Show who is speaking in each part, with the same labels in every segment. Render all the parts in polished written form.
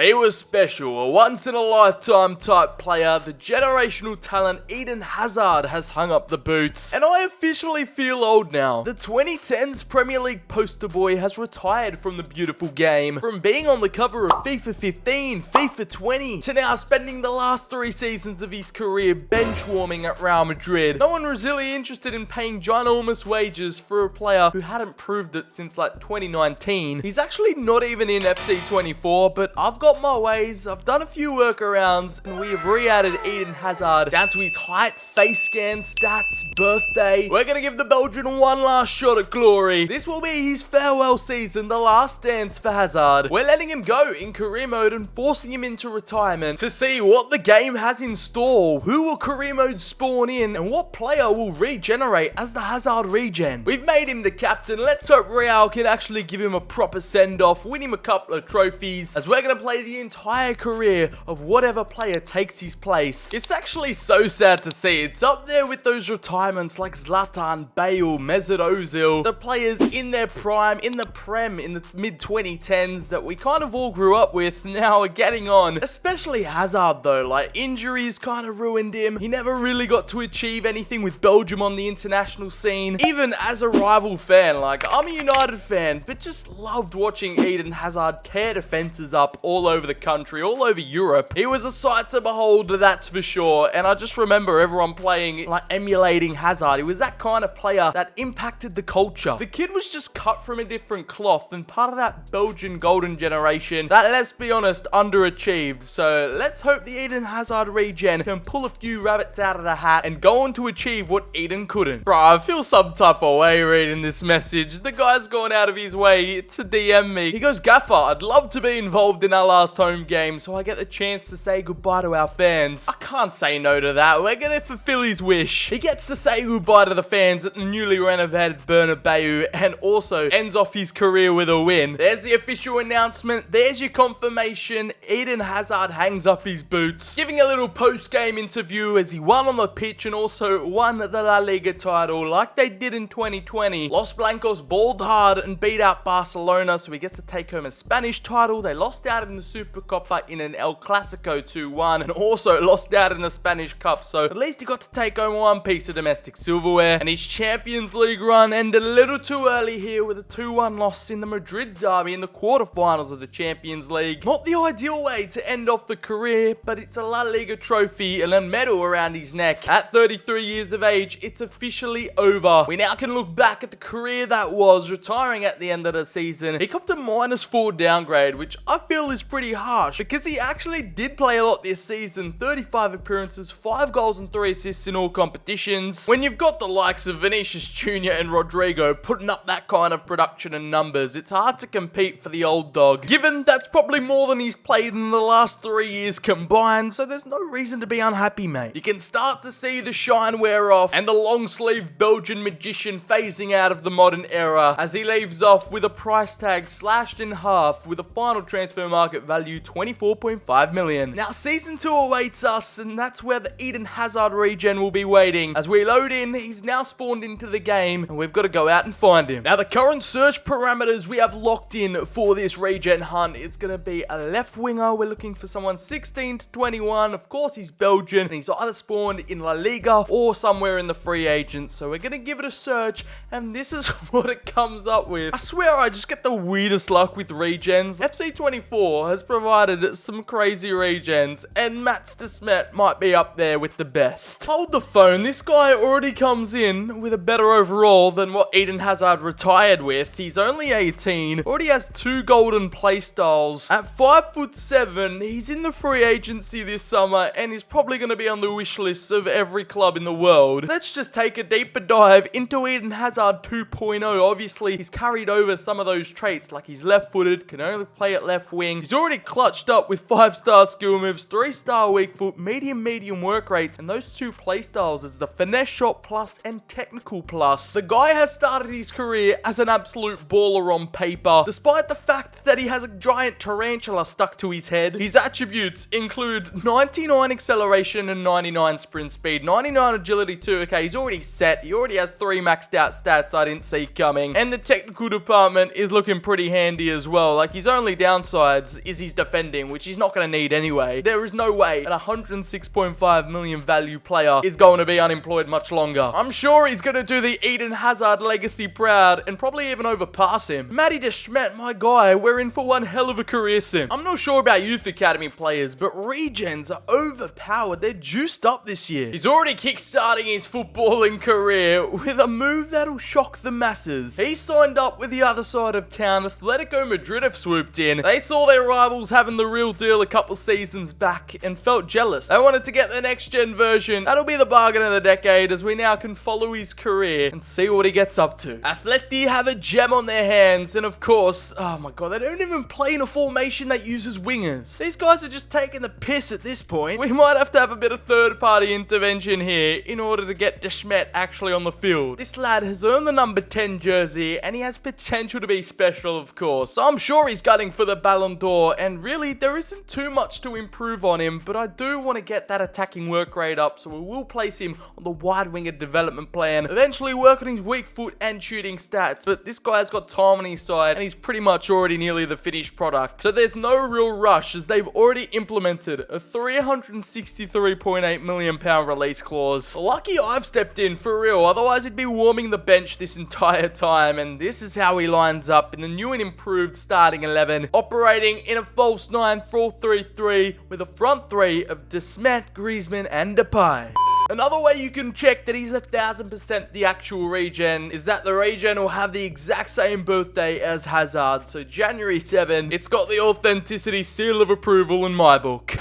Speaker 1: He was special, a once-in-a-lifetime type player. The generational talent Eden Hazard has hung up the boots. And I officially feel old now. The 2010s Premier League poster boy has retired from the beautiful game. From being on the cover of FIFA 15, FIFA 20, to now spending the last 3 seasons of his career bench warming at Real Madrid. No one was really interested in paying ginormous wages for a player who hadn't proved it since like 2019. He's actually not even in FC 24, but I've got my ways. I've done a few workarounds, and we have re-added Eden Hazard down to his height, face scan, stats, birthday. We're gonna give the Belgian one last shot at glory. This will be his farewell season, the last dance for Hazard. We're letting him go in career mode and forcing him into retirement to see what the game has in store. Who will career mode spawn in, and what player will regenerate as the Hazard regen? We've made him the captain. Let's hope Real can actually give him a proper send-off, win him a couple of trophies, as we're going to play the entire career of whatever player takes his place. It's actually so sad to see. It's up there with those retirements like Zlatan, Bale, Mesut Ozil, the players in their prime, in the Prem, in the mid-2010s that we kind of all grew up with, now are getting on. Especially Hazard though, like injuries kind of ruined him. He never really got to achieve anything with Belgium on the international scene. Even as a rival fan, like I'm a United fan, but just loved watching Eden Hazard tear defenses up all over the country, all over Europe. He was a sight to behold, that's for sure. And I just remember everyone playing, like emulating Hazard. He was that kind of player that impacted the culture. The kid was just cut from a different cloth and part of that Belgian golden generation that, let's be honest, underachieved. So let's hope the Eden Hazard regen can pull a few rabbits out of the hat and go on to achieve what Eden couldn't. Bro, I feel some type of way reading this message. The guy's gone out of his way to DM me. He goes, Gaffer, I'd love to be involved in our last home game so I get the chance to say goodbye to our fans. I can't say no to that. We're gonna fulfill his wish. He gets to say goodbye to the fans at the newly renovated Bernabeu and also ends off his career with a win. There's the official announcement. There's your confirmation. Eden Hazard hangs up his boots, giving a little post-game interview as he won on the pitch and also won the La Liga title like they did in 2020. Los Blancos balled hard and beat out Barcelona, so he gets to take home a Spanish title. They lost out in the Supercopa in an El Clasico 2-1 and also lost out in the Spanish Cup, so at least he got to take home one piece of domestic silverware. And his Champions League run ended a little too early here with a 2-1 loss in the Madrid derby in the quarterfinals of the Champions League. Not the ideal way to end off the career, but it's a La Liga trophy and a medal around his neck. At 33 years of age, it's officially over. We now can look back at the career that was, retiring at the end of the season. He copped a -4 downgrade, which I feel is pretty harsh because he actually did play a lot this season. 35 appearances, 5 goals and 3 assists in all competitions. When you've got the likes of Vinicius Jr. and Rodrigo putting up that kind of production and numbers, it's hard to compete for the old dog, given that's probably more than he's played in the last 3 years combined, so there's no reason to be unhappy, mate. You can start to see the shine wear off and the long-sleeve Belgian magician phasing out of the modern era as he leaves off with a price tag slashed in half with a final transfer market value 24.5 million. Now season 2 awaits us, and that's where the Eden Hazard regen will be waiting. As we load in, he's now spawned into the game and we've got to go out and find him. Now the current search parameters we have locked in for this regen hunt, it's going to be a left winger. We're looking for someone 16 to 21. Of course he's Belgian and he's either spawned in La Liga or somewhere in the free agents, so we're going to give it a search and this is what it comes up with. I swear I just get the weirdest luck with regens. FC 24 has provided some crazy regens and Mats de Smet might be up there with the best. Hold the phone, this guy already comes in with a better overall than what Eden Hazard retired with. He's only 18, already has 2 golden playstyles. At 5'7", he's in the free agency this summer and he's probably going to be on the wish list of every club in the world. Let's just take a deeper dive into Eden Hazard 2.0. Obviously, he's carried over some of those traits, like he's left-footed, can only play at left wing. He's already clutched up with 5-star skill moves, 3-star weak foot, medium work rates, and those 2 playstyles as the finesse shot plus and technical plus. The guy has started his career as an absolute baller on paper, despite the fact that he has a giant tarantula stuck to his head. His attributes include 99 acceleration and 99 sprint speed, 99 agility too. Okay, he's already set. He already has 3 maxed out stats I didn't see coming, and the technical department is looking pretty handy as well. Like, his only downsides is years he's defending, which he's not going to need anyway. There is no way an 106.5 million value player is going to be unemployed much longer. I'm sure he's going to do the Eden Hazard legacy proud and probably even overpass him. Matty de Smet, my guy, we're in for one hell of a career sim. I'm not sure about youth academy players, but Regens are overpowered. They're juiced up this year. He's already kickstarting his footballing career with a move that'll shock the masses. He signed up with the other side of town. Atletico Madrid have swooped in. They saw their rivals having the real deal a couple seasons back and felt jealous. They wanted to get the next gen version. That'll be the bargain of the decade, as we now can follow his career and see what he gets up to. Atleti have a gem on their hands, and of course, oh my god, they don't even play in a formation that uses wingers. These guys are just taking the piss at this point. We might have to have a bit of third-party intervention here in order to get de Smet actually on the field. This lad has earned the number 10 jersey, and he has potential to be special, of course. So I'm sure he's gunning for the Ballon d'Or, and really, there isn't too much to improve on him, but I do want to get that attacking work rate up, so we will place him on the wide winger development plan, eventually work on his weak foot and shooting stats. But this guy's got time on his side, and he's pretty much already nearly the finished product. So there's no real rush, as they've already implemented a £363.8 million release clause. Lucky I've stepped in for real, otherwise he'd be warming the bench this entire time, and this is how he lines up in the new and improved starting 11, operating in a false 9 4-3-3 with a front three of de Smet, Griezmann and Depay. Another way you can check that he's 1000% the actual Regen is that the Regen will have the exact same birthday as Hazard, so January 7. It's got the authenticity seal of approval in my book.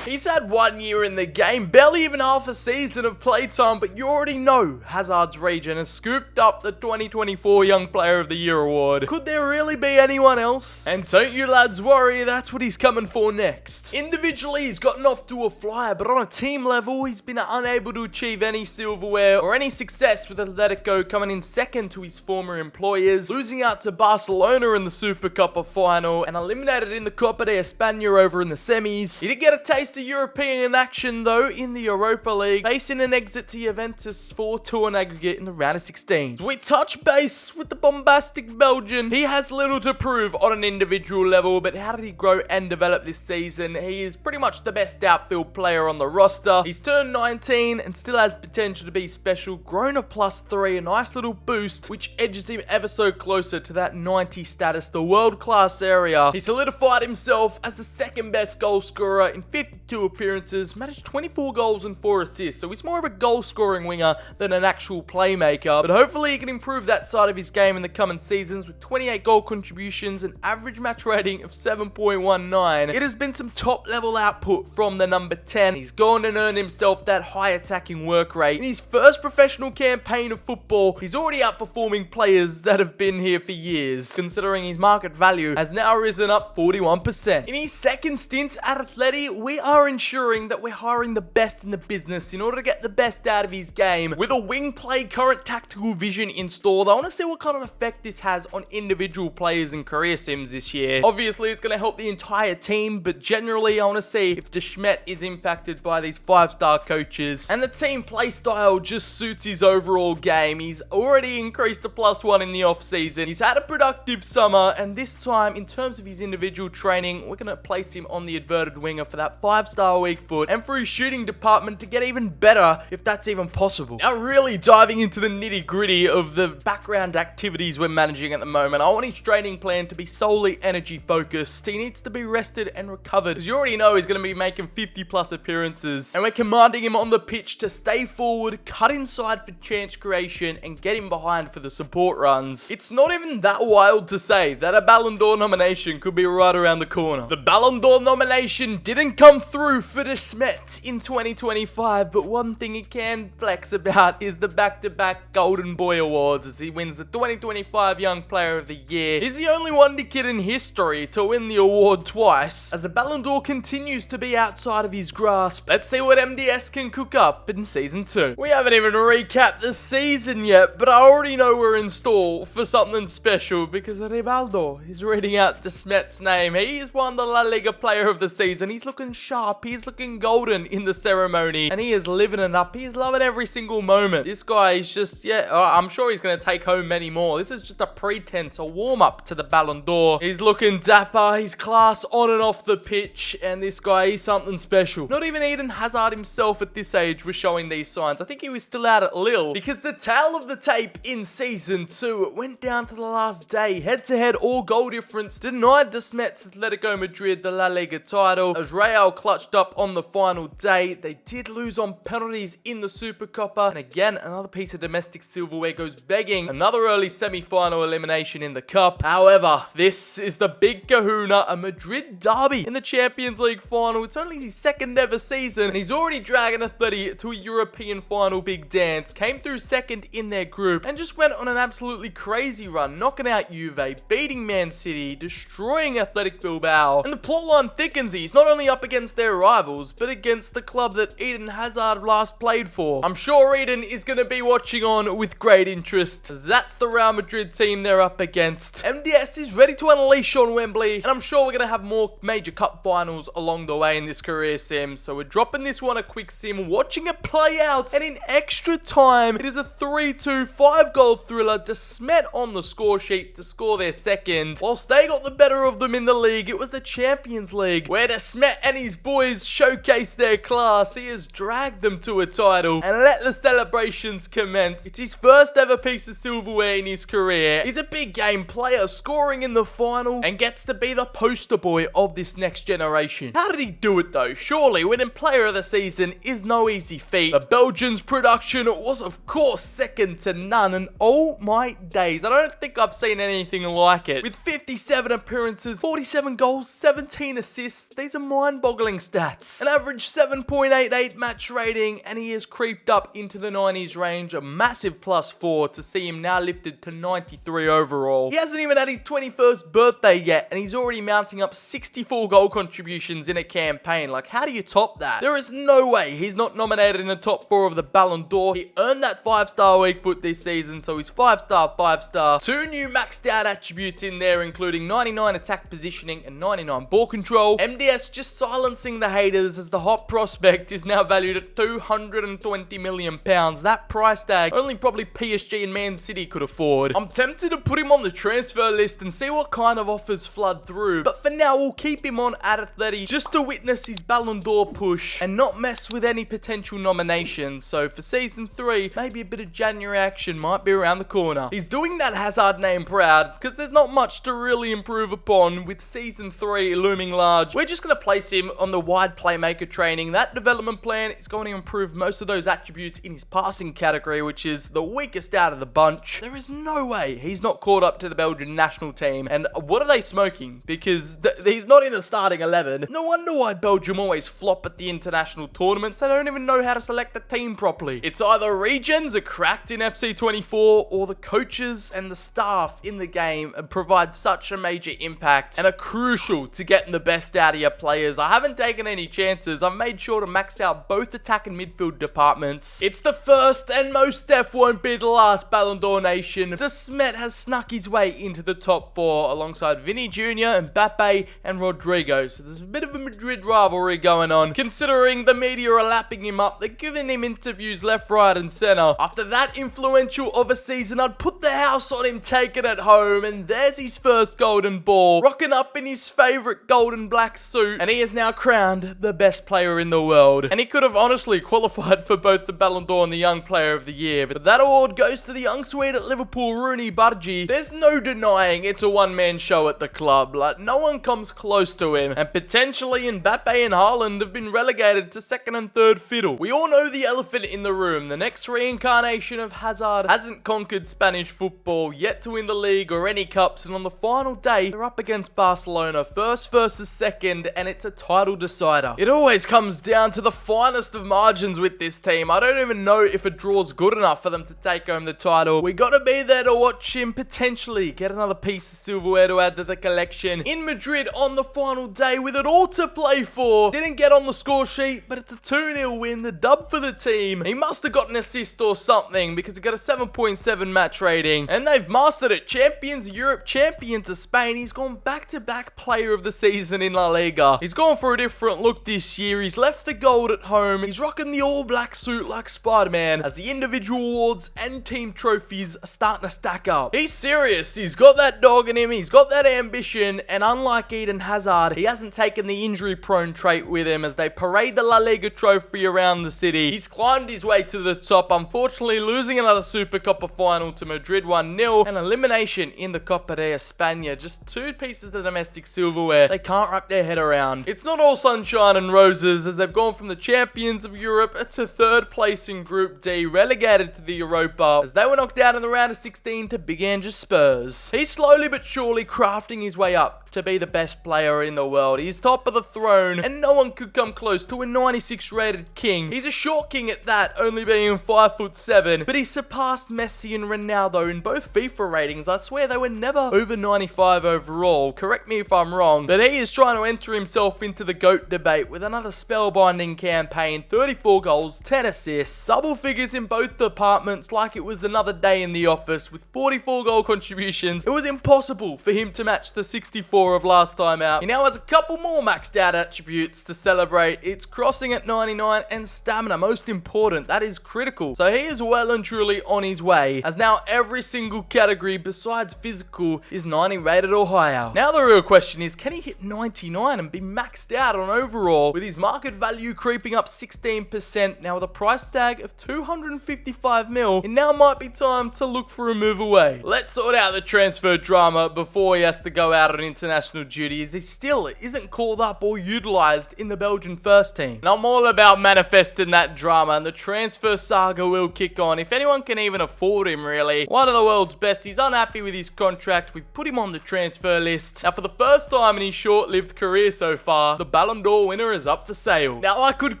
Speaker 1: He's had 1 year in the game, barely even half a season of playtime, but you already know Hazard's Regen has scooped up the 2024 Young Player of the Year award. Could there really be anyone else? And don't you lads worry, that's what he's coming for next. Individually, he's gotten off to a flyer, but on a team level, he's been unable to achieve any silverware or any success, with Atletico coming in second to his former employers, losing out to Barcelona in the Super Copa final, and eliminated in the Copa de España over in the semis. He did get a taste of European action though in the Europa League, facing an exit to Juventus 4-2 on aggregate in the round of 16. We touch base with the bombastic Belgian. He has little to prove on an individual level, but how did he grow and develop this season? He is pretty much the best outfield player on the roster. He's turned 19 and still has potential to be special, grown a +3, a nice little boost, which edges him ever so closer to that 90 status, the world-class area. He solidified himself as the second best goal scorer in 52 appearances, managed 24 goals and 4 assists, so he's more of a goal-scoring winger than an actual playmaker, but hopefully he can improve that side of his game in the coming seasons with 28 goal contributions and average match rating of 7.19. It has been some top-level output from the number 10. He's gone and earned himself that high attacking work rate. In his first professional campaign of football, he's already outperforming players that have been here for years, considering his market value has now risen up 41%. In his second stint at Atleti, we are ensuring that we're hiring the best in the business in order to get the best out of his game. With a wing play current tactical vision installed, I want to see what kind of effect this has on individual players and career sims this year. Obviously, it's going to help the entire team, but generally, I want to see if de Smet is impacted by these 5-star coaches, and the team play style just suits his overall game. He's already increased to +1 in the off-season. He's had a productive summer, and this time, in terms of his individual training, we're going to place him on the inverted winger for that 5-star weak foot, and for his shooting department to get even better, if that's even possible. Now, really diving into the nitty-gritty of the background activities we're managing at the moment, I want his training plan to be solely energy focused. He needs to be rested and recovered, because you already know he's going to be making 50+ appearances, and we're commanding him on the pitch to stay forward, cut inside for chance creation, and get him behind for the support runs. It's not even that wild to say that a Ballon d'Or nomination could be right around the corner. The Ballon d'Or nomination didn't come through for de Smet in 2025, but one thing he can flex about is the back-to-back Golden Boy Awards, as he wins the 2025 Young Player of the Year. He's the only wonder kid in history to win the award twice, as the Ballon d'Or continues to be outside of his grasp. Let's see what MDS can cook up in Season 2. We haven't even recapped the season yet, but I already know we're in store for something special, because Rivaldo is reading out de Smet's name. He is won the La Liga Player of the Season. He's looking sharp sharp. He's looking golden in the ceremony, and he is living it up. He's loving every single moment. This guy is just, I'm sure he's going to take home many more. This is just a pretense, a warm-up to the Ballon d'Or. He's looking dapper. He's class on and off the pitch, and this guy is something special. Not even Eden Hazard himself at this age was showing these signs. I think he was still out at Lille, because the tale of the tape in Season 2 went down to the last day. Head-to-head, all goal difference denied the Smet's Atletico Madrid the La Liga title, as Real clutched up on the final day. They did lose on penalties in the Supercopa, and again, another piece of domestic silverware goes begging another early semi-final elimination in the Cup. However, this is the big kahuna, a Madrid derby in the Champions League final. It's only his second ever season, and he's already dragging Atleti to a European final big dance. Came through second in their group, and just went on an absolutely crazy run, knocking out Juve, beating Man City, destroying Athletic Bilbao, and the plotline thickens. He's not only up against their rivals, but against the club that Eden Hazard last played for. I'm sure Eden is going to be watching on with great interest, as that's the Real Madrid team they're up against. MDS is ready to unleash on Wembley, and I'm sure we're going to have more major cup finals along the way in this career sim, so we're dropping this one a quick sim, watching it play out, and in extra time, it is a 3-2 5-goal thriller to Smet on the score sheet to score their second. Whilst they got the better of them in the league, it was the Champions League, where the Smet and his boys showcased their class. He has dragged them to a title, and let the celebrations commence. It's his first ever piece of silverware in his career. He's a big game player, scoring in the final, and gets to be the poster boy of this next generation. How did he do it though? Surely winning player of the season is no easy feat. The Belgians' production was of course second to none, and oh my days, I don't think I've seen anything like it. With 57 appearances, 47 goals, 17 assists, these are mind-boggling stats. An average 7.88 match rating, and he has creeped up into the 90s range, a massive +4 to see him now lifted to 93 overall. He hasn't even had his 21st birthday yet, and he's already mounting up 64 goal contributions in a campaign. Like, how do you top that? There is no way he's not nominated in the top 4 of the Ballon d'Or. He earned that 5-star weak foot this season, so he's 5-star, 5-star. 2 new maxed out attributes in there, including 99 attack positioning and 99 ball control. MDS just silencing the haters, as the hot prospect is now valued at £220 million. That price tag only probably PSG and Man City could afford. I'm tempted to put him on the transfer list and see what kind of offers flood through, but for now we'll keep him on at Atleti just to witness his Ballon d'Or push and not mess with any potential nominations. So for Season 3, maybe a bit of January action might be around the corner. He's doing that Hazard name proud, because there's not much to really improve upon with Season 3 looming large. We're just going to place him on the wide playmaker training. That development plan is going to improve most of those attributes in his passing category, which is the weakest out of the bunch. There is no way he's not caught up to the Belgian national team. And what are they smoking? Because he's not in the starting 11. No wonder why Belgium always flop at the international tournaments. They don't even know how to select the team properly. It's either Regens are cracked in FC24, or the coaches and the staff in the game provide such a major impact and are crucial to getting the best out of your players. I haven't taken any chances. I've made sure to max out both attack and midfield departments. It's the first, and most def won't be the last Ballon d'Or nation. The Smet has snuck his way into the top 4 alongside Vinny Jr., Mbappe and Rodrigo. So there's a bit of a Madrid rivalry going on. Considering the media are lapping him up, they're giving him interviews left, right and centre. After that influential of a season, I'd put the house on him taking it home, and there's his first golden ball, rocking up in his favourite golden black suit, and he is now crowned the best player in the world. And he could have honestly qualified for both the Ballon d'Or and the Young Player of the Year, but that award goes to the young Swede at Liverpool, Rooney Bargi. There's no denying it's a one-man show at the club. Like, no one comes close to him, and potentially Mbappe and Haaland have been relegated to second and third fiddle. We all know the elephant in the room. The next reincarnation of Hazard hasn't conquered Spanish football, yet to win the league or any cups, and on the final day, they're up against Barcelona, first versus second, and it's a title decider. It always comes down to the finest of margins with this team. I don't even know if a draw's good enough for them to take home the title. We gotta be there to watch him potentially get another piece of silverware to add to the collection in Madrid on the final day, with it all to play for. Didn't get on the score sheet, but it's a 2-0 win, the dub for the team. He must have got an assist or something, because he got a 7.7 match rating. everything. And they've mastered it. Champions of Europe, champions of Spain. He's gone back-to-back player of the season in La Liga. He's gone for a different look this year. He's left the gold at home. He's rocking the all-black suit like Spider-Man as the individual awards and team trophies are starting to stack up. He's serious. He's got that dog in him. He's got that ambition. And unlike Eden Hazard, he hasn't taken the injury-prone trait with him as they parade the La Liga trophy around the city. He's climbed his way to the top, unfortunately losing another Super Copa final to Madrid 1-0 and elimination in the Copa de España. Just two pieces of domestic silverware they can't wrap their head around. It's not all sunshine and roses as they've gone from the champions of Europe to third place in Group D, relegated to the Europa as they were knocked out in the round of 16 to Big Angel Spurs. He's slowly but surely crafting his way up to be the best player in the world. He's top of the throne and no one could come close to a 96 rated king. He's a short king at that, only being 5'7", but he surpassed Messi and Ronaldo in both FIFA ratings. I swear they were never over 95 overall. Correct me if I'm wrong, but he is trying to enter himself into the GOAT debate with another spellbinding campaign. 34 goals, 10 assists, double figures in both departments like it was another day in the office with 44 goal contributions. It was impossible for him to match the 64 of last time out. He now has a couple more maxed out attributes to celebrate. It's crossing at 99 and stamina, most important. That is critical. So he is well and truly on his way, as now every single category besides physical is 90 rated or higher. Now the real question is, can he hit 99 and be maxed out on overall with his market value creeping up 16%? Now with a price tag of 255 mil, it now might be time to look for a move away. Let's sort out the transfer drama before he has to go out on international duty, as he still isn't called up or utilised in the Belgian first team. And I'm all about manifesting that drama, and the transfer saga will kick on. If anyone can even afford him, really. One of the world's best. He's unhappy with his contract. We've put him on the transfer list. Now, for the first time in his short-lived career so far, the Ballon d'Or winner is up for sale. Now, I could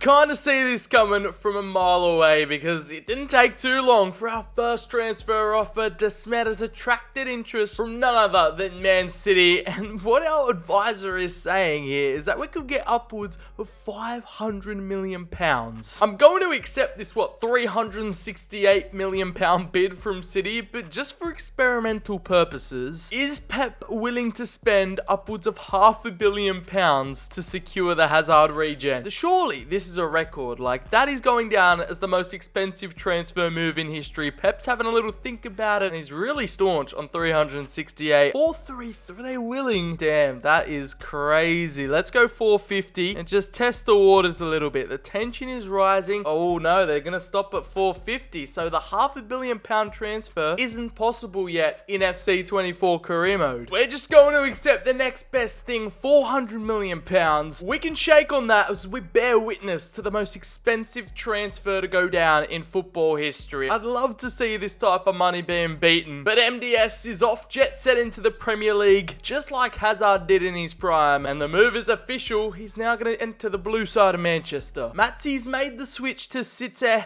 Speaker 1: kind of see this coming from a mile away because it didn't take too long for our first transfer offer. Smet has attracted interest from none other than Man City, and what our advisor is saying here is that we could get upwards of £500 million. I'm going to accept this, £368 million bid from City, but just for experimental purposes, is Pep willing to spend upwards of £500 million to secure the Hazard regen? Surely this is a record. Like, that is going down as the most expensive transfer move in history. Pep's having a little think about it and he's really staunch on 368. 433, they're willing. Damn, that is crazy. Let's go 450 and just test the waters a little bit. The tension is rising. Oh no, they're gonna stop at 450. So the £500 million transfer isn't possible yet in FC24 career mode. We're just going to accept the next best thing, £400 million. We can shake on that as we bear witness to the most expensive transfer to go down in football history. I'd love to see this type of money being beaten, but MDS is off jet set into the Premier League, just like Hazard did in his prime, and the move is official. He's now going to enter the blue side of Manchester. Matsy's made the switch to City.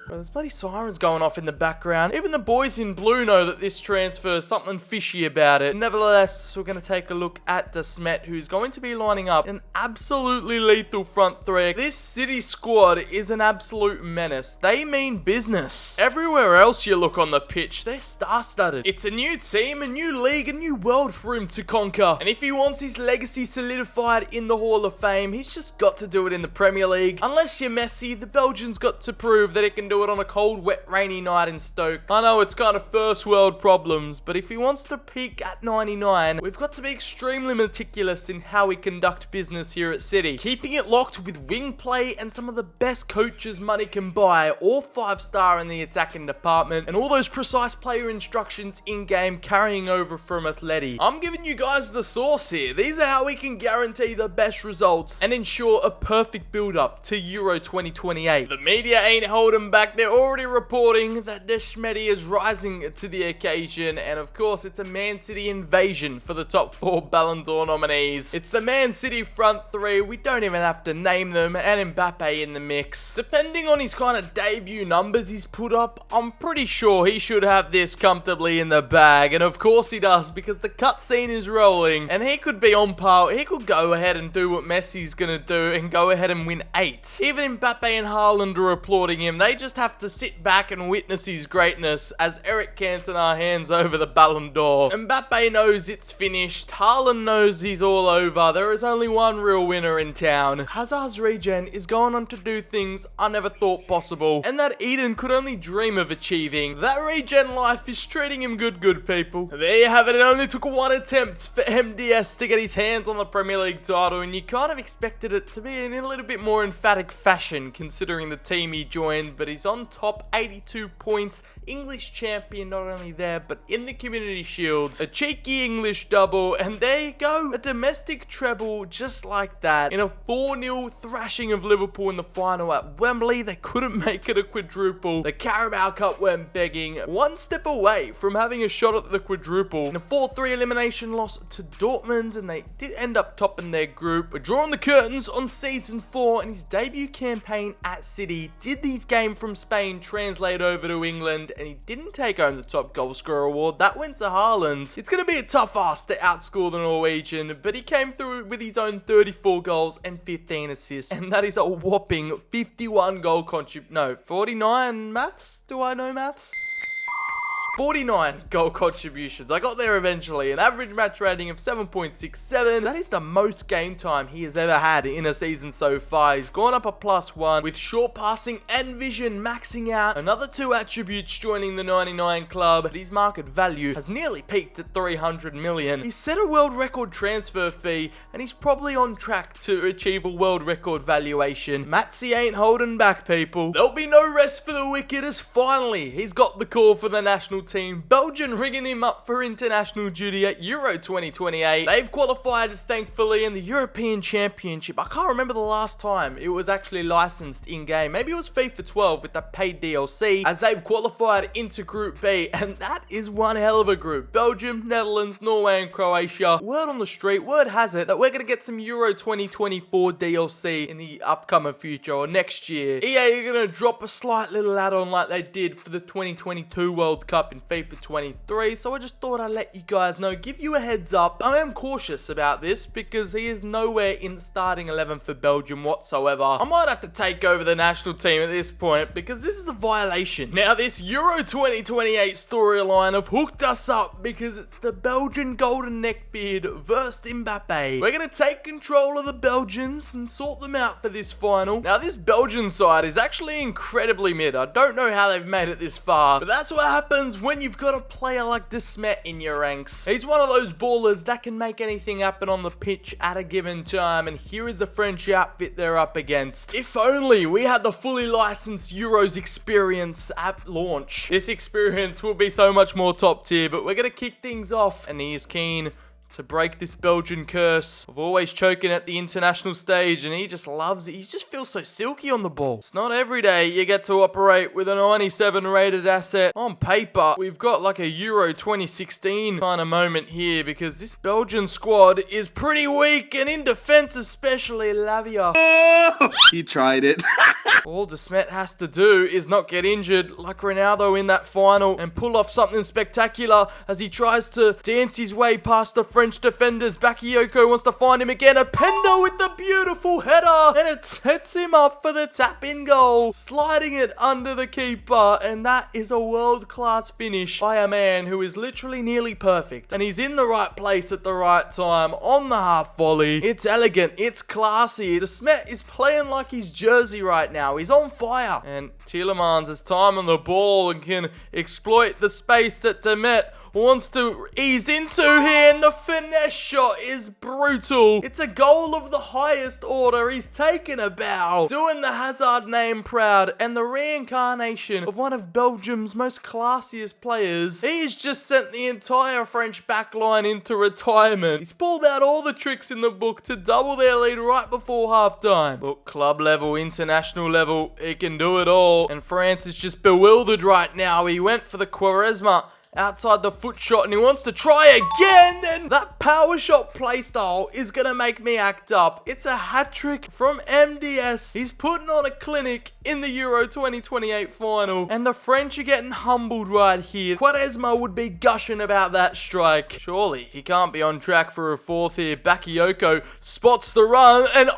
Speaker 1: Well, there's bloody sirens going off in the background. Even the boys in blue know that this transfer is something fishy about it. Nevertheless, we're going to take a look at Smet, who's going to be lining up an absolutely lethal front three. This City squad is an absolute menace. They mean business. Everywhere else you look on the pitch, they're star-studded. It's a new team, a new league, a new world for him to conquer. And if he wants his legacy solidified in the Hall of Fame, he's just got to do it in the Premier League. Unless you're Messi, the Belgian's got to prove that it can do it on a cold, wet, rainy night in Stoke. I know it's kind of first world problems, but if he wants to peak at 99, we've got to be extremely meticulous in how we conduct business here at City. Keeping it locked with wing play and some of the best coaches money can buy, all 5-star in the attacking department, and all those precise player instructions in-game carrying over from Atleti. I'm giving you guys the sauce here. These are how we can guarantee the best results and ensure a perfect build-up to Euro 2028. The media ain't holding back. They're already reporting that Smet is rising to the occasion, and of course it's a Man City invasion for the top 4 Ballon d'Or nominees. It's the Man City front three. We don't even have to name them, and Mbappe in the mix. Depending on his kind of debut numbers he's put up, I'm pretty sure he should have this comfortably in the bag, and of course he does, because the cutscene is rolling and he could be on par. He could go ahead and do what Messi's gonna do and go ahead and win 8. Even Mbappe and Haaland are applauding him. They just just have to sit back and witness his greatness as Eric Cantona hands over the Ballon d'Or. Mbappe knows it's finished. Haaland knows he's all over. There is only one real winner in town. Hazard's regen is going on to do things I never thought possible, and that Eden could only dream of achieving. That regen life is treating him good people. There you have it. It only took one attempt for MDS to get his hands on the Premier League title, and you kind of expected it to be in a little bit more emphatic fashion considering the team he joined, but he's on top, 82 points, English champion not only there but in the Community Shields, a cheeky English double, and there you go, a domestic treble just like that. In a 4-0 thrashing of Liverpool in the final at Wembley, they couldn't make it a quadruple. The Carabao Cup went begging, one step away from having a shot at the quadruple. In a 4-3 elimination loss to Dortmund, and they did end up topping their group. We're drawing the curtains on season 4, and his debut campaign at City did his game from Spain translate over to England, and he didn't take home the top goal scorer award. That went to Haaland. It's going to be a tough ask to outscore the Norwegian, but he came through with his own 34 goals and 15 assists, and that is a whopping 51 goal contribution. No, 49 maths? Do I know maths? 49 goal contributions. I got there eventually. An average match rating of 7.67. That is the most game time he has ever had in a season so far. He's gone up a +1 with short passing and vision maxing out. Another 2 attributes joining the 99 club. But his market value has nearly peaked at 300 million. He set a world record transfer fee, and he's probably on track to achieve a world record valuation. Matsy ain't holding back, people. There'll be no rest for the wicked as finally he's got the call for the national team. Belgium rigging him up for international duty at Euro 2028. They've qualified, thankfully, in the European Championship. I can't remember the last time it was actually licensed in-game. Maybe it was FIFA 12 with the paid DLC, as they've qualified into Group B, and that is one hell of a group. Belgium, Netherlands, Norway, and Croatia. Word on the street, word has it that we're going to get some Euro 2024 DLC in the upcoming future or next year. EA are going to drop a slight little add-on like they did for the 2022 World Cup in FIFA 23, so I just thought I'd let you guys know, give you a heads up. I am cautious about this because he is nowhere in the starting 11 for Belgium whatsoever. I might have to take over the national team at this point because this is a violation. Now, this Euro 2028 storyline have hooked us up because it's the Belgian golden neckbeard versus Mbappe. We're going to take control of the Belgians and sort them out for this final. Now, this Belgian side is actually incredibly mid. I don't know how they've made it this far, but that's what happens when you've got a player like Smet in your ranks. He's one of those ballers that can make anything happen on the pitch at a given time, and here is the French outfit they're up against. If only we had the fully licensed Euros experience at launch. This experience will be so much more top tier, but we're going to kick things off, and he is keen to break this Belgian curse of always choking at the international stage, and he just loves it. He just feels so silky on the ball. It's not every day you get to operate with a 97 rated asset. On paper, we've got like a Euro 2016 kind of moment here because this Belgian squad is pretty weak, and in defense especially, Lavia.
Speaker 2: He tried it.
Speaker 1: All Smet has to do is not get injured like Ronaldo in that final and pull off something spectacular as he tries to dance his way past the French defenders. Bakayoko wants to find him again. Openda with the beautiful header, and it sets him up for the tap-in goal, sliding it under the keeper, and that is a world-class finish by a man who is literally nearly perfect, and he's in the right place at the right time on the half volley. It's elegant, it's classy. Smet is playing like his jersey right now. He's on fire, and Tielemans has time on the ball and can exploit the space that Smet wants to ease into here, and the finesse shot is brutal. It's a goal of the highest order. He's taken a bow, doing the Hazard name proud, and the reincarnation of one of Belgium's most classiest players. He's just sent the entire French backline into retirement. He's pulled out all the tricks in the book to double their lead right before halftime. But club level, international level, he can do it all, and France is just bewildered right now. He went for the Quaresma outside the foot shot, and he wants to try again, and that power shot playstyle is gonna make me act up. It's a hat trick from MDS. He's putting on a clinic in the Euro 2028 final, and the French are getting humbled right here. Quaresma would be gushing about that strike. Surely he can't be on track for a fourth here. Bakayoko spots the run, and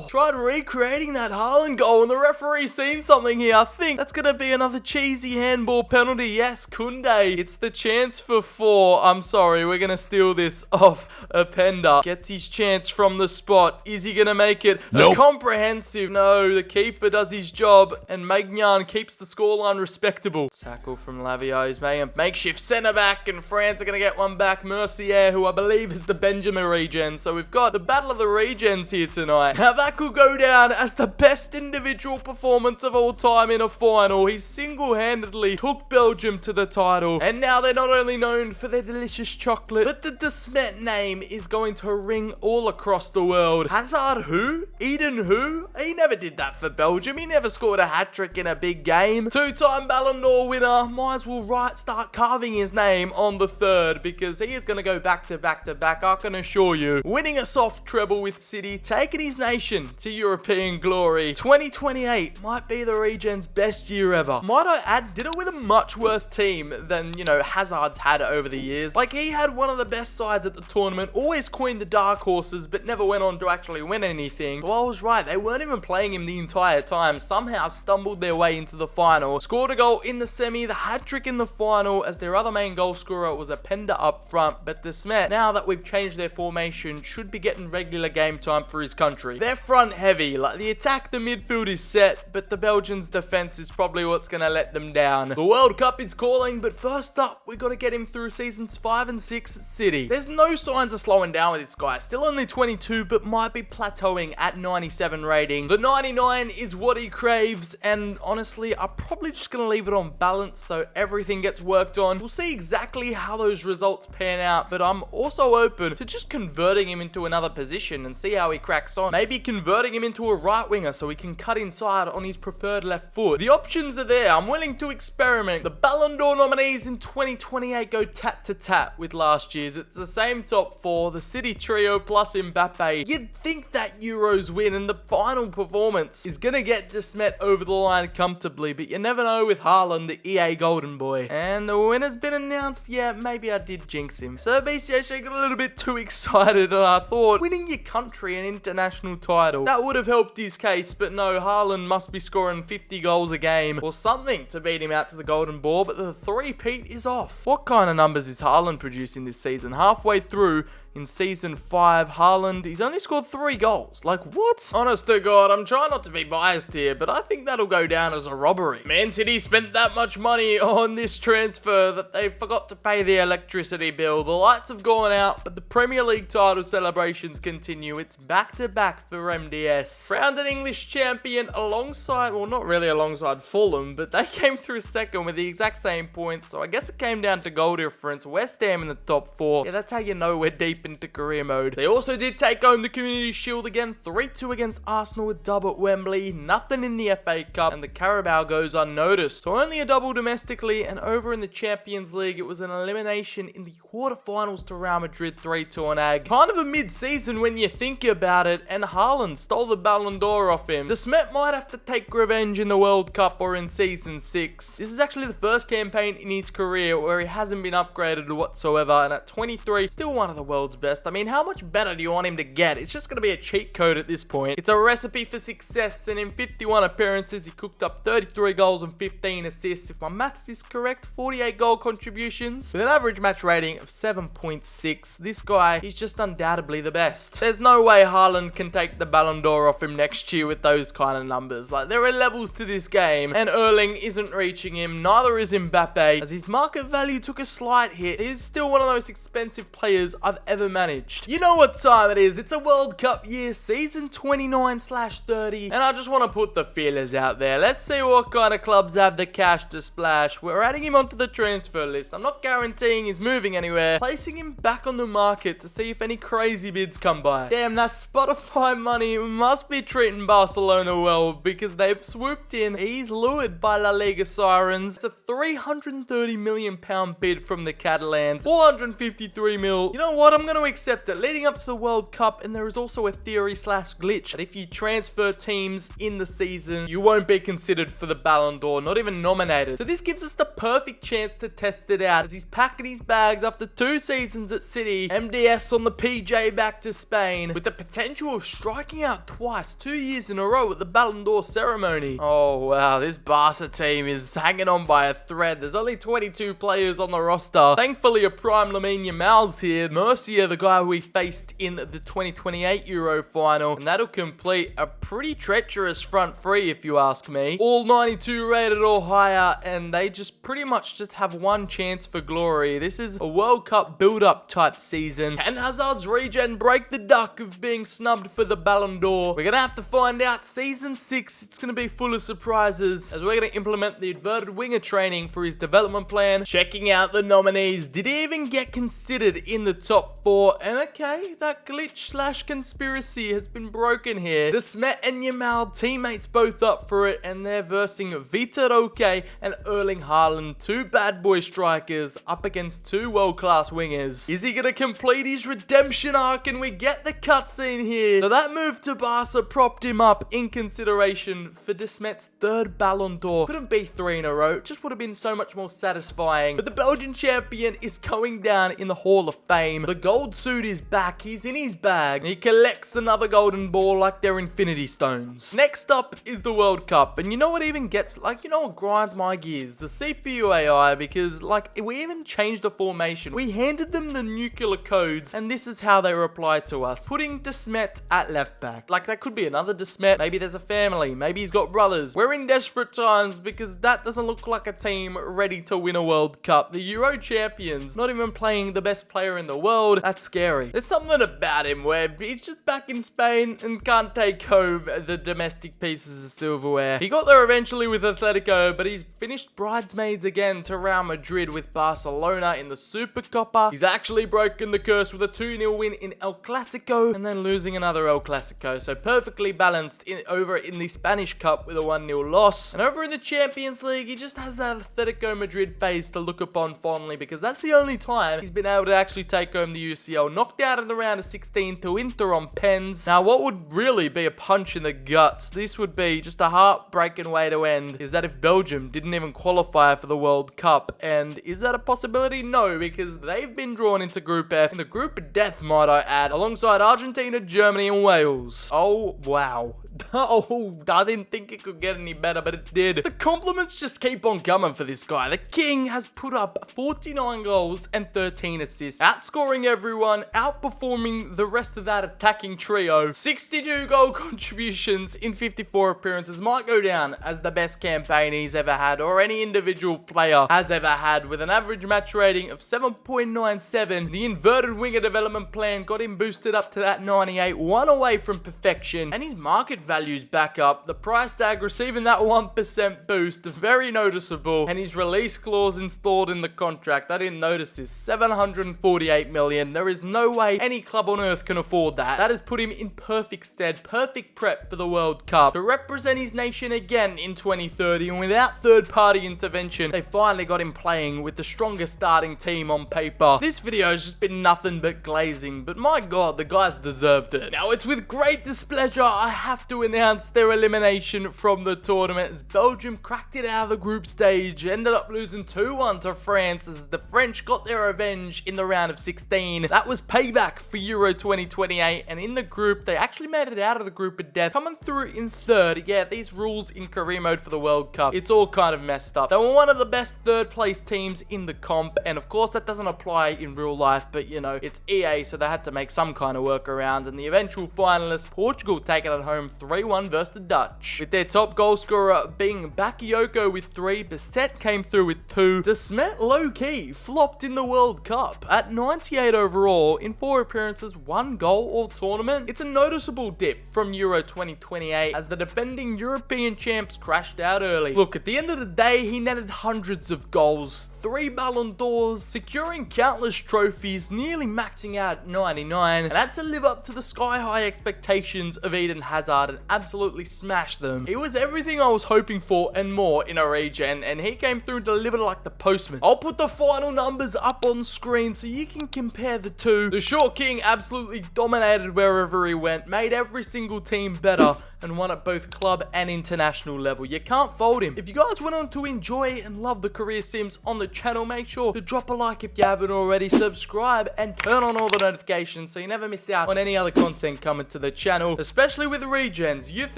Speaker 1: tried recreating that Haaland goal, and the referee's seen something here. I think that's gonna be another cheesy handball penalty. Yes, Koundé. It's the chance for 4. I'm sorry, we're gonna steal this off Openda. Gets his chance from the spot. Is he gonna make it?
Speaker 2: Nope.
Speaker 1: A comprehensive. No, the keeper does his job, and Maignan keeps the scoreline respectable. Tackle from Lavia. He's making a makeshift centre back, and France are gonna get one back. Mercier, who I believe is the Benjamin Regen. So we've got the battle of the Regens here tonight. Now that could go down as the best individual performance of all time in a final. He single-handedly took Belgium to the title, and now they're not only known for their delicious chocolate, but the Smet name is going to ring all across the world. Hazard who? Eden who? He never did that for Belgium. He never scored a hat-trick in a big game. Two-time Ballon d'Or winner. Might as well start carving his name on the third, because he is going to go back to back to back, I can assure you. Winning a soft treble with City, taking his nation to European glory. 2028 might be the Regen's best year ever. Might I add, did it with a much worse team than, Hazard's had over the years. Like, he had one of the best sides at the tournament, always coined the dark horses, but never went on to actually win anything. Well, I was right. They weren't even playing him the entire time. Somehow stumbled their way into the final. Scored a goal in the semi, the hat-trick in the final, as their other main goal scorer was Openda up front. But the Smet, now that we've changed their formation, should be getting regular game time for his country. They're front heavy. Like, the attack, the midfield is set, but the Belgians' defense is probably what's going to let them down. The World Cup is calling, but first up, we got to get him through seasons 5 and 6 at City. There's no signs of slowing down with this guy. Still only 22, but might be plateauing at 97 rating. The 99 is what he craves, and honestly, I'm probably just going to leave it on balance so everything gets worked on. We'll see exactly how those results pan out, but I'm also open to just converting him into another position and see how he cracks on. Maybe converting him into a right winger so he can cut inside on his preferred left foot. The options are there. I'm willing to experiment. The Ballon d'Or nominees in 2028 go tat to tat with last year's. It's the same top 4, the City trio plus Mbappe. You'd think that Euros win and the final performance is gonna get Smet over the line comfortably, but you never know with Haaland, the EA golden boy. And the winner's been announced. Yeah, maybe I did jinx him. So BCHD got a little bit too excited, and I thought winning your country an international title, that would have helped his case, but no, Haaland must be scoring 50 goals a game or something to beat him out to the golden ball, but the three-peat is off. What kind of numbers is Haaland producing this season? Halfway through in season 5, Haaland, he's only scored 3 goals. Like, what? Honest to God, I'm trying not to be biased here, but I think that'll go down as a robbery. Man City spent that much money on this transfer that they forgot to pay the electricity bill. The lights have gone out, but the Premier League title celebrations continue. It's back-to-back for MDS. Crowned an English champion alongside, well, not really alongside Fulham, but they came through second with the exact same points, so I guess it came down to goal difference. West Ham in the top 4. Yeah, that's how you know we're deep into career mode. They also did take home the Community Shield again, 3-2 against Arsenal with dub at Wembley, nothing in the FA Cup, and the Carabao goes unnoticed. So only a double domestically, and over in the Champions League, it was an elimination in the quarterfinals to Real Madrid, 3-2 on AG. Kind of a mid-season when you think about it, and Haaland stole the Ballon d'Or off him. Smet might have to take revenge in the World Cup or in season 6. This is actually the first campaign in his career where he hasn't been upgraded whatsoever, and at 23, still one of the world's best. I mean, how much better do you want him to get? It's just going to be a cheat code at this point. It's a recipe for success, and in 51 appearances, he cooked up 33 goals and 15 assists. If my maths is correct, 48 goal contributions with an average match rating of 7.6. This guy, he's just undoubtedly the best. There's no way Haaland can take the Ballon d'Or off him next year with those kind of numbers. Like, there are levels to this game, and Erling isn't reaching him. Neither is Mbappe, as his market value took a slight hit. He's still one of the most expensive players I've ever ever managed. You know what time it is. It's a World Cup year, season 29/30, and I just want to put the feelers out there. Let's see what kind of clubs have the cash to splash. We're adding him onto the transfer list. I'm not guaranteeing he's moving anywhere. Placing him back on the market to see if any crazy bids come by. Damn, that Spotify money must be treating Barcelona well, because they've swooped in. He's lured by La Liga sirens. It's a £330 million bid from the Catalans. 453 mil. You know what? I'm going to accept it. Leading up to the World Cup, and there is also a theory/glitch that if you transfer teams in the season, you won't be considered for the Ballon d'Or, not even nominated. So this gives us the perfect chance to test it out, as he's packing his bags after 2 seasons at City. MDS on the PJ back to Spain, with the potential of striking out twice, 2 years in a row at the Ballon d'Or ceremony. Oh wow, this Barca team is hanging on by a thread. There's only 22 players on the roster. Thankfully, a prime Lamine Yamal's here. Mercier, the guy who we faced in the 2028 Euro final, and that'll complete a pretty treacherous front three, if you ask me. All 92 rated or higher, and they just pretty much just have one chance for glory. This is a World Cup build-up type season. Can Hazard's Regen break the duck of being snubbed for the Ballon d'Or? We're gonna have to find out. Season 6, it's gonna be full of surprises, as we're gonna implement the inverted winger training for his development plan. Checking out the nominees. Did he even get considered in the top 4? And okay, that glitch/conspiracy has been broken here. The Smet and Yamal teammates both up for it, and they're versing Vitor Roque and Erling Haaland, 2 bad boy strikers up against 2 world-class wingers. Is he gonna complete his redemption arc, and we get the cutscene here? So that move to Barca propped him up in consideration for De Smet's 3rd Ballon d'Or. Couldn't be 3 in a row, just would have been so much more satisfying. But the Belgian champion is going down in the Hall of Fame. The gold suit is back, he's in his bag, and he collects another golden ball like they're infinity stones. Next up is the World Cup, and you know what even gets, like, you know what grinds my gears? The CPU AI, because, like, we even changed the formation. We handed them the nuclear codes, and this is how they reply to us. Putting De Smet at left back. Like, that could be another De Smet. Maybe there's a family. Maybe he's got brothers. We're in desperate times, because that doesn't look like a team ready to win a World Cup. The Euro champions, not even playing the best player in the world. That's scary. There's something about him where he's just back in Spain and can't take home the domestic pieces of silverware. He got there eventually with Atletico, but he's finished bridesmaids again to Real Madrid with Barcelona in the Supercopa. He's actually broken the curse with a 2-0 win in El Clasico, and then losing another El Clasico. So perfectly balanced over in the Spanish Cup with a 1-0 loss. And over in the Champions League, he just has that Atletico Madrid face to look upon fondly, because that's the only time he's been able to actually take home the UCL. Knocked out in the round of 16 to Inter on pens. Now, what would really be a punch in the guts, this would be just a heartbreaking way to end, is that if Belgium didn't even qualify for the World Cup. And is that a possibility? No, because they've been drawn into Group F, in the group of death, might I add, alongside Argentina, Germany, and Wales. Oh, wow. Oh, I didn't think it could get any better, but it did. The compliments just keep on coming for this guy. The king has put up 49 goals and 13 assists, outscoring everyone, outperforming the rest of that attacking trio. 62 goal contributions in 54 appearances. Might go down as the best campaign he's ever had, or any individual player has ever had, with an average match rating of 7.97. The inverted winger development plan got him boosted up to that 98, 1 away from perfection, and his market values back up. The price tag receiving that 1% boost, very noticeable, and his release clause installed in the contract, I didn't notice this, 748 million. There is no way any club on earth can afford that. That has put him in perfect stead, perfect prep for the World Cup, to represent his nation again in 2030, and without third-party intervention, they finally got him playing with the strongest starting team on paper. This video has just been nothing but glazing, but my god, the guys deserved it. Now, it's with great displeasure I have to announce their elimination from the tournament, as Belgium cracked it out of the group stage, ended up losing 2-1 to France, as the French got their revenge in the round of 16. That was payback for Euro 2028, and in the group, they actually made it out of the group of death, coming through in 3rd. Yeah, these rules in career mode for the World Cup, it's all kind of messed up. They were one of the best 3rd place teams in the comp, and of course that doesn't apply in real life, but you know, it's EA, so they had to make some kind of workaround, and the eventual finalists, Portugal, taking it home 3 3-1 versus the Dutch. With their top goal scorer being Bakayoko with 3, Smet came through with 2. Smet low-key flopped in the World Cup at 98 overall in 4 appearances, 1 goal all tournament. It's a noticeable dip from Euro 2028 as the defending European champs crashed out early. Look, at the end of the day, he netted hundreds of goals, 3 Ballon d'Ors, securing countless trophies, nearly maxing out 99, and had to live up to the sky-high expectations of Eden Hazard and absolutely smash them. He was everything I was hoping for and more in a Regen, and he came through and delivered like the postman. I'll put the final numbers up on screen so you can compare the two. The Short King absolutely dominated wherever he went, made every single team better, and won at both club and international level. You can't fold him. If you guys went on to enjoy and love the career sims on the channel, make sure to drop a like if you haven't already, subscribe, and turn on all the notifications so you never miss out on any other content coming to the channel, especially with the Regens, Youth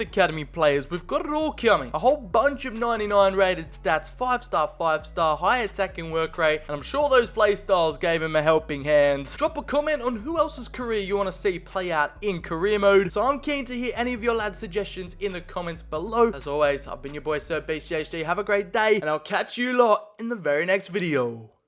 Speaker 1: Academy players. We've got it all coming. A whole bunch of 99 rated stats, 5-star, 5-star, high attacking work rate, and I'm sure those play styles gave him a helping hand. Drop a comment on who else's career you want to see play out in career mode. So I'm keen to hear any of your lads' suggestions in the comments below. As always, I've been your boy Sir BCHD. Have a great day, and I'll catch you lot in the very next video.